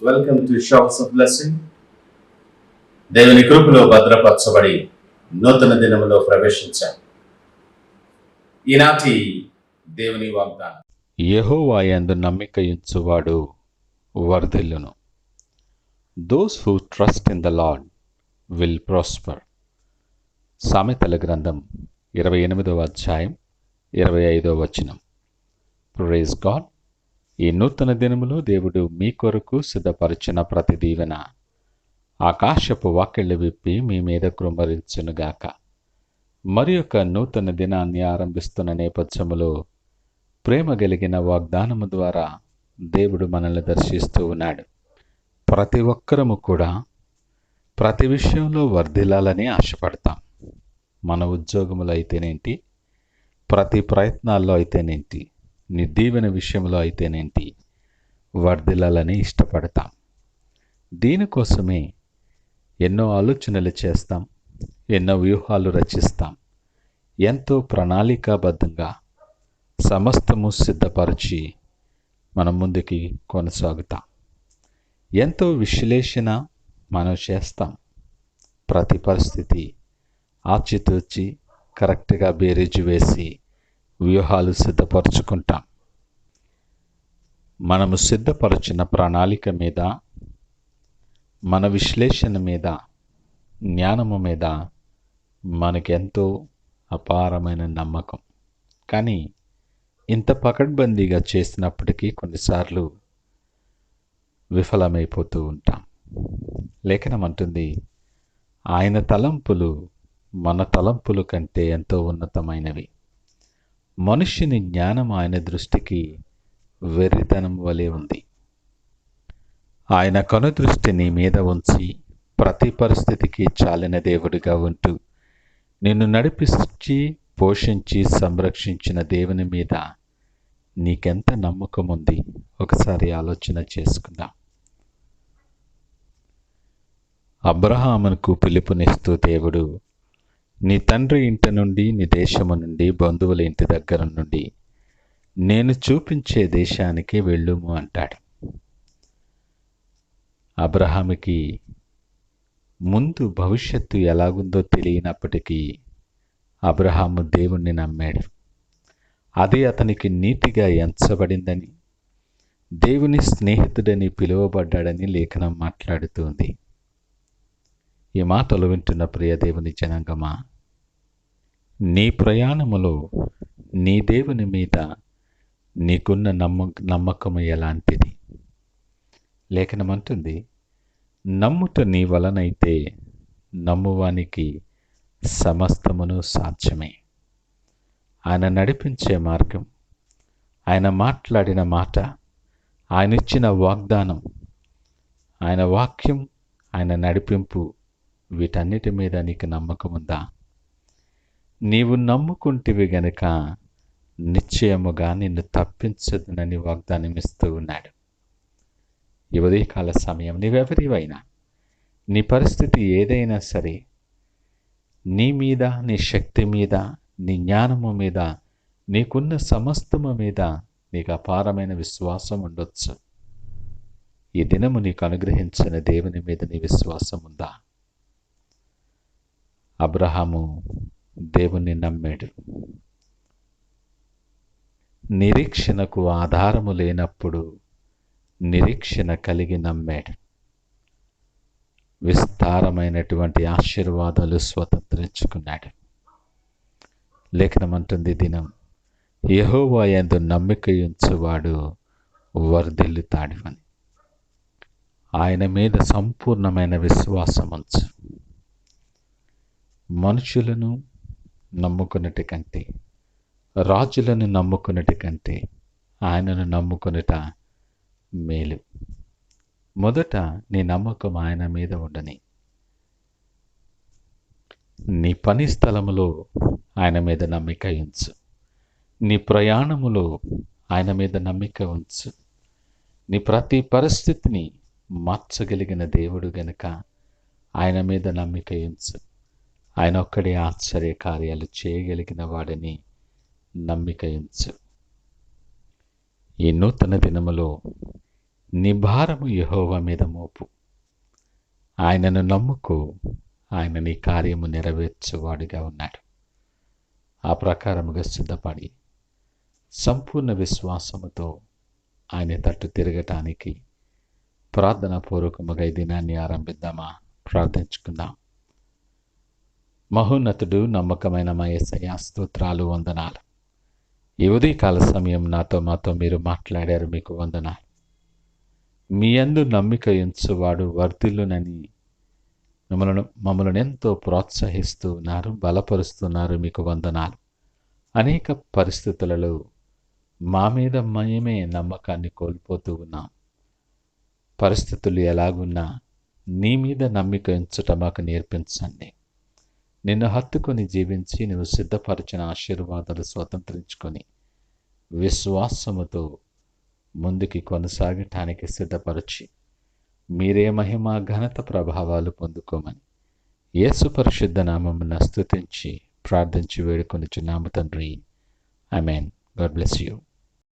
Welcome to showers of blessing. దేవుని కృపలో భద్రపరచబడి నూతన దినములో ప్రవేశించాం. ఈనాటి దేవుని వాగ్దానం, యెహోవా యందు నమ్మికయుంచువాడు వర్ధిల్లును. Those who trust in the Lord will prosper. సామెతల గ్రంథం 28వ అధ్యాయం 25వ వచనం. Praise God. ఈ నూతన దినములో దేవుడు మీ కొరకు సిద్ధపరిచిన ప్రతి దీవెన ఆకాశపు వాకిళ్ళు విప్పి మీ మీద కృమ్మరించునుగాక. మరి యొక్క నూతన దినాన్ని ఆరంభిస్తున్న నేపథ్యములో ప్రేమ కలిగిన వాగ్దానము ద్వారా దేవుడు మనల్ని దర్శిస్తూ ఉన్నాడు. ప్రతి ఒక్కరము కూడా ప్రతి విషయంలో వర్ధిల్లాలని ఆశపడతాం. మన ఉద్యోగములో అయితేనేంటి, ప్రతి ప్రయత్నాల్లో అయితేనేంటి, నీ దీవెన విషయంలో అయితేనేంటి, వర్ధిల్లాలని ఇష్టపడతాం. దీనికోసమే ఎన్నో ఆలోచనలు చేస్తాం, ఎన్నో వ్యూహాలు రచిస్తాం, ఎంతో ప్రణాళికాబద్ధంగా సమస్తము సిద్ధపరిచి మనం ముందుకి కొనసాగుతాం. ఎంతో విశ్లేషణ మనం చేస్తాం. ప్రతి పరిస్థితి ఆచితూచి కరెక్ట్గా బేరీజు వేసి వ్యూహాలు సిద్ధపరచుకుంటాం. మనము సిద్ధపరచిన ప్రణాళిక మీద, మన విశ్లేషణ మీద, జ్ఞానము మీద మనకెంతో అపారమైన నమ్మకం. కానీ ఇంత పకడ్బందీగా చేసినప్పటికీ కొన్నిసార్లు విఫలమైపోతూ ఉంటాం. లేఖనం అంటుంది, ఆయన తలంపులు మన తలంపుల కంటే ఎంతో ఉన్నతమైనవి. మనుష్యుని జ్ఞానం ఆయన దృష్టికి వెర్రితనం వలె ఉంది. ఆయన కనుదృష్టి నీ మీద ఉంచి ప్రతి పరిస్థితికి చాలిన దేవుడిగా ఉంటూ నిన్ను నడిపించి పోషించి సంరక్షించిన దేవుని మీద నీకెంత నమ్మకం ఉంది? ఒకసారి ఆలోచన చేసుకుందాం. అబ్రహామునకు పిలుపునిస్తూ దేవుడు, నీ తండ్రి ఇంటి నుండి, నీ దేశము నుండి, బంధువుల ఇంటి దగ్గర నుండి నేను చూపించే దేశానికి వెళ్ళుము అంటాడు. అబ్రహాముకి ముందు భవిష్యత్తు ఎలాగుందో తెలియనప్పటికీ అబ్రహాము దేవుణ్ణి నమ్మాడు. అది అతనికి నీతిగా ఎంచబడిందని, దేవుని స్నేహితుడని పిలువబడ్డాడని లేఖనం మాట్లాడుతుంది. ఈ మాటలు వింటున్న ప్రియ దేవుని జనాంగమా, నీ ప్రయాణములో నీ దేవుని మీద నీకున్న నమ్మకము ఎలాంటిది? లేఖనం అంటుంది, నమ్ముట నీ వలనైతే నమ్మువానికి సమస్తమును సాధ్యమే. ఆయన నడిపించే మార్గం, ఆయన మాట్లాడిన మాట, ఆయన ఇచ్చిన వాగ్దానం, ఆయన వాక్యం, ఆయన నడిపింపు, వీటన్నిటి మీద నీకు నమ్మకం ఉందా? నీవు నమ్ముకుంటివి గనుక నిశ్చయముగా నిన్ను తప్పించదునని వాగ్దానం ఇస్తూ ఉన్నాడు. ఈ ఉదయకాల సమయం నీవెవరివైనా, నీ పరిస్థితి ఏదైనా సరే, నీ మీద, నీ శక్తి మీద, నీ జ్ఞానము మీద, నీకున్న సమస్తము మీద నీకు అపారమైన విశ్వాసం ఉండొచ్చు. ఈ దినము నీకు అనుగ్రహించిన దేవుని మీద నీ విశ్వాసం ఉందా? అబ్రహాము దేవుణ్ణి నమ్మాడు. నిరీక్షణకు ఆధారము లేనప్పుడు నిరీక్షణ కలిగి నమ్మాడు. విస్తారమైనటువంటి ఆశీర్వాదాలు స్వతంత్రించుకున్నాడు. లేఖనం అంటుంది, దినం యెహోవా యందు నమ్మికయుంచువాడు వర్ధిల్లుతాడు అని. ఆయన మీద సంపూర్ణమైన విశ్వాసం ఉంచు. మనుషులను నమ్ముకున్నటి కంటే, రాజులను నమ్ముకున్నటి కంటే ఆయనను నమ్ముకునుట మేలు. మొదట నీ నమ్మకం ఆయన మీద ఉండని. నీ పని స్థలములో ఆయన మీద నమ్మిక ఉంచు. నీ ప్రయాణములో ఆయన మీద నమ్మిక ఉంచు. నీ ప్రతి పరిస్థితిని మార్చగలిగిన దేవుడు గనుక ఆయన మీద నమ్మిక ఉంచు. ఆయన ఒక్కడే ఆశ్చర్య కార్యాలు చేయగలిగిన వాడని నమ్మిక ఉంచు. ఈ నూతన దినములో నీ భారము యెహోవా మీద మోపు. ఆయనను నమ్ముకో, ఆయన నీ కార్యము నెరవేర్చువాడిగా ఉన్నాడు. ఆ ప్రకారముగా సిద్ధపడి సంపూర్ణ విశ్వాసముతో ఆయన తట్టు తిరగటానికి ప్రార్థనాపూర్వకముగా ఈ దినాన్ని ఆరంభిద్దామా? ప్రార్థించుకుందాం. మహోన్నతుడు, నమ్మకమైన మా యేసయ్యా, స్తోత్రాలు, వందనాలు. ఈ ఉదయకాల సమయం మాతో మీరు మాట్లాడారు, మీకు వందనాలు. మీ యందు నమ్మిక ఉంచువాడు వర్ధిల్లునని మమ్మల్ని ఎంతో ప్రోత్సహిస్తూ ఉన్నారు, బలపరుస్తున్నారు, మీకు వందనాలు. అనేక పరిస్థితులలో మా మీద మేమే నమ్మకాన్ని కోల్పోతూ ఉన్నాం. పరిస్థితులు ఎలాగున్నా నీ మీద నమ్మిక ఉంచటం మాకు నేర్పించండి. నిన్ను హత్తుకొని జీవించి నువ్వు సిద్ధపరిచిన ఆశీర్వాదాలు స్వతంత్రించుకొని విశ్వాసముతో ముందుకి కొనసాగటానికి సిద్ధపరిచి మీరే మహిమ, ఘనత, ప్రభావాలు పొందుకోమని యేసు పరిశుద్ధ నామమున స్తుతించి ప్రార్థించి వేడుకొనుచున్నాము తండ్రి. ఆమేన్. God bless you.